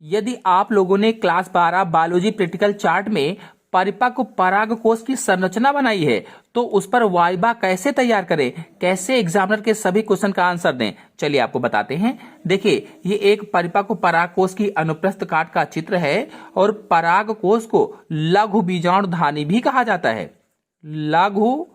यदि आप लोगों ने क्लास 12 बायोलॉजी प्रैक्टिकल चार्ट में परिपक्व परागकोश की संरचना बनाई है तो उस पर वाइवा कैसे तैयार करें, कैसे एग्जामिनर के सभी क्वेश्चन का आंसर दें, चलिए आपको बताते हैं। देखिए, ये एक परिपक्व परागकोश की अनुप्रस्थ काट का चित्र है और परागकोश को लघु बीजाणुधानी भी कहा जाता है। लघु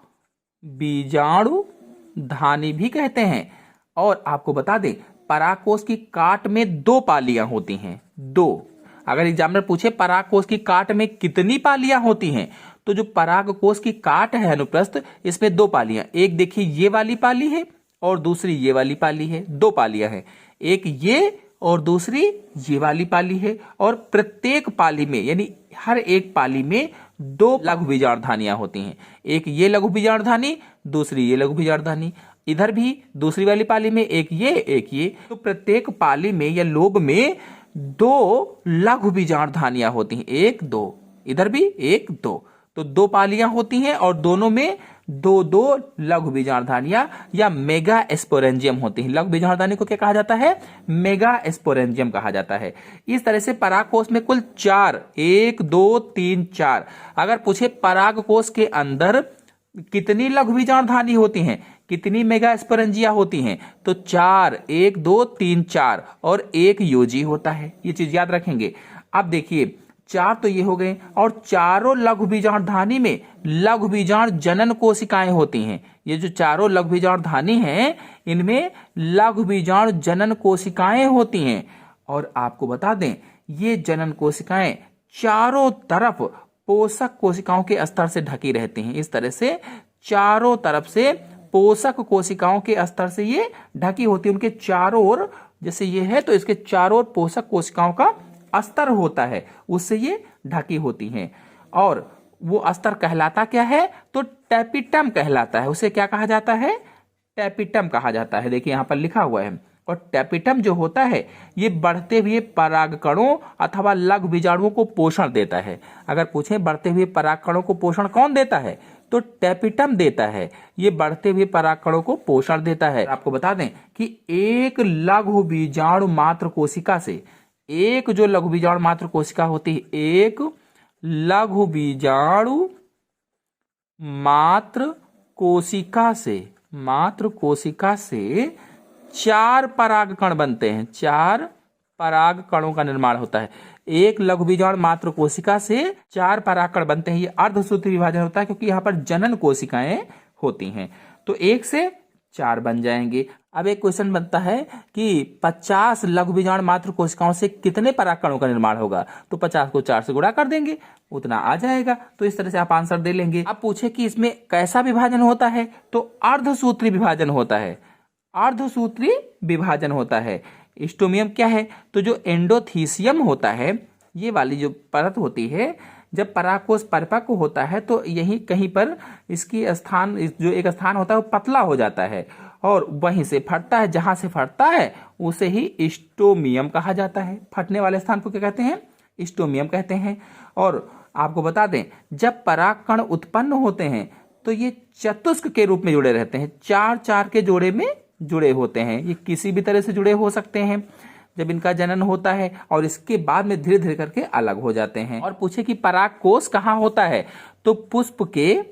बीजाणुधानी भी कहते हैं। और आपको बता दें, परागकोश की काट में दो पालियां होती हैं। दो, अगर एग्जामिनर पूछे परागकोश की काट में कितनी पालियां होती हैं, तो जो परागकोश की काट है अनुप्रस्थ, इसमें दो पालियां, एक देखिए ये वाली पाली है और दूसरी ये वाली पाली है। दो पालियां हैं, एक ये और दूसरी ये वाली पाली है। और प्रत्येक पाली में यानी हर एक पाली में दो लघु बीजाणुधानियां होती हैं। एक ये लघु बीजाणुधानी, दूसरी ये लघु बीजाणुधानी। इधर भी दूसरी वाली पाली में एक ये। तो प्रत्येक पाली में या लोब में दो लघु बीजाणुधानियां होती हैं। एक दो, इधर भी एक दो, तो दो पालियां होती हैं और दोनों में दो दो लघु बीजाणुधानियां या मेगा स्पोरेंजियम होती हैं। लघु बीजाणुधानी को क्या कहा जाता है? मेगा स्पोरेंजियम कहा जाता है। इस तरह से परागकोश में कुल 4, 1 2 3 4। अगर पूछे परागकोश के अंदर कितनी लघु बीजाणुधानी होती हैं, कितनी मेगा स्पोरेंजिया होती हैं, तो 4, 1 2 3 4 और एक योजी होता है। ये चीज याद रखेंगे। अब देखिए, 4 तो ये हो गए और चारों लघु बीजाणुधानी में लघु बीजाणु जनन कोशिकाएं होती हैं। ये जो चारों लघु बीजाणुधानी हैं, इनमें लघु बीजाणु जनन कोशिकाएं होती हैं। और आपको बता दें, ये जनन कोशिकाएं चारों तरफ पोषक कोशिकाओं के स्तर से ढकी रहती हैं। इस तरह से चारों तरफ से पोषक कोशिकाओं के स्तर से ये ढकी होती है। उनके चारों ओर, जैसे ये है तो इसके चारों ओर पोषक कोशिकाओं का अस्तर होता है, उससे ये ढकी होती हैं। और वो अस्तर कहलाता क्या है? तो टैपिटम कहलाता है। उसे क्या कहा जाता है? टैपिटम कहा जाता है। देखिए यहाँ पर लिखा हुआ है। और टैपिटम जो होता है, ये बढ़ते हुए परागकणों अथवा लघु बीजाणुओं को पोषण देता है। अगर पूछे बढ़ते हुए परागकणों को पोषण कौन देता है, तो टैपिटम देता है। ये बढ़ते हुए परागकणों को पोषण देता है। आपको बता दें कि एक लघु बीजाणु मात्र कोशिका से, एक जो लघु बीजाणु मात्र कोशिका होती है, एक लघु बीजाणु मात्र कोशिका से 4 परागकण बनते हैं। 4 परागकणों का निर्माण होता है। एक लघु बीजाणु मात्र कोशिका से 4 परागकण बनते हैं। ये अर्धसूत्री विभाजन होता है, क्योंकि यहाँ पर जनन कोशिकाएं होती हैं। तो 1 से 4 बन जाएंगे। अब एक क्वेश्चन बनता है कि 50 लघु बीजाणु मात्र कोशिकाओं से कितने परागकणों का निर्माण होगा, तो 50 को 4 से गुणा कर देंगे, उतना आ जाएगा। तो इस तरह से आप आंसर दे लेंगे। अब पूछे कि इसमें कैसा विभाजन होता है, तो अर्धसूत्री विभाजन होता है। अर्धसूत्री विभाजन होता है। स्टोमियम क्या है? तो जो एंडोथीसियम होता है, ये वाली जो परत होती है, जब परागकोश परिपक्व होता है तो यहीं कहीं पर इसकी स्थान, जो एक स्थान होता है वो पतला हो जाता है और वहीं से फटता है। जहां से फटता है उसे ही स्टोमियम कहा जाता है। फटने वाले स्थान को क्या कहते हैं? स्टोमियम कहते हैं। और आपको बता दें, जब परागकण उत्पन्न होते हैं तो ये चतुष्क के रूप में जुड़े रहते हैं। 4-4 के जोड़े में जुड़े होते हैं। ये किसी भी तरह से जुड़े हो सकते हैं जब इनका जनन होता है, और इसके बाद में धीरे धीरे करके अलग हो जाते हैं। और पूछे कि परागकोश कहाँ होता है, तो पुष्प के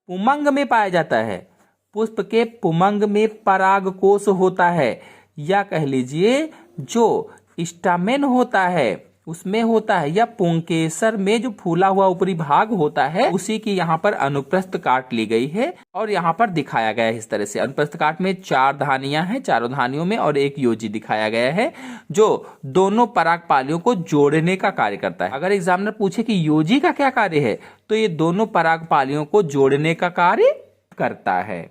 पुमंग में पाया जाता है। पुष्प के पुमंग में परागकोश होता है, या कह लीजिए जो स्टामेन होता है उसमें होता है, या पुंकेसर में जो फूला हुआ ऊपरी भाग होता है, उसी की यहाँ पर अनुप्रस्थ काट ली गई है और यहाँ पर दिखाया गया है इस तरह से। अनुप्रस्थ काट में 4 धानियां हैं, चारों धानियों में, और एक योजी दिखाया गया है जो दोनों परागपालियों को जोड़ने का कार्य करता है। अगर एग्जामिनर पूछे कि योजी का क्या कार्य है, तो ये दोनों परागपालियों को जोड़ने का कार्य करता है।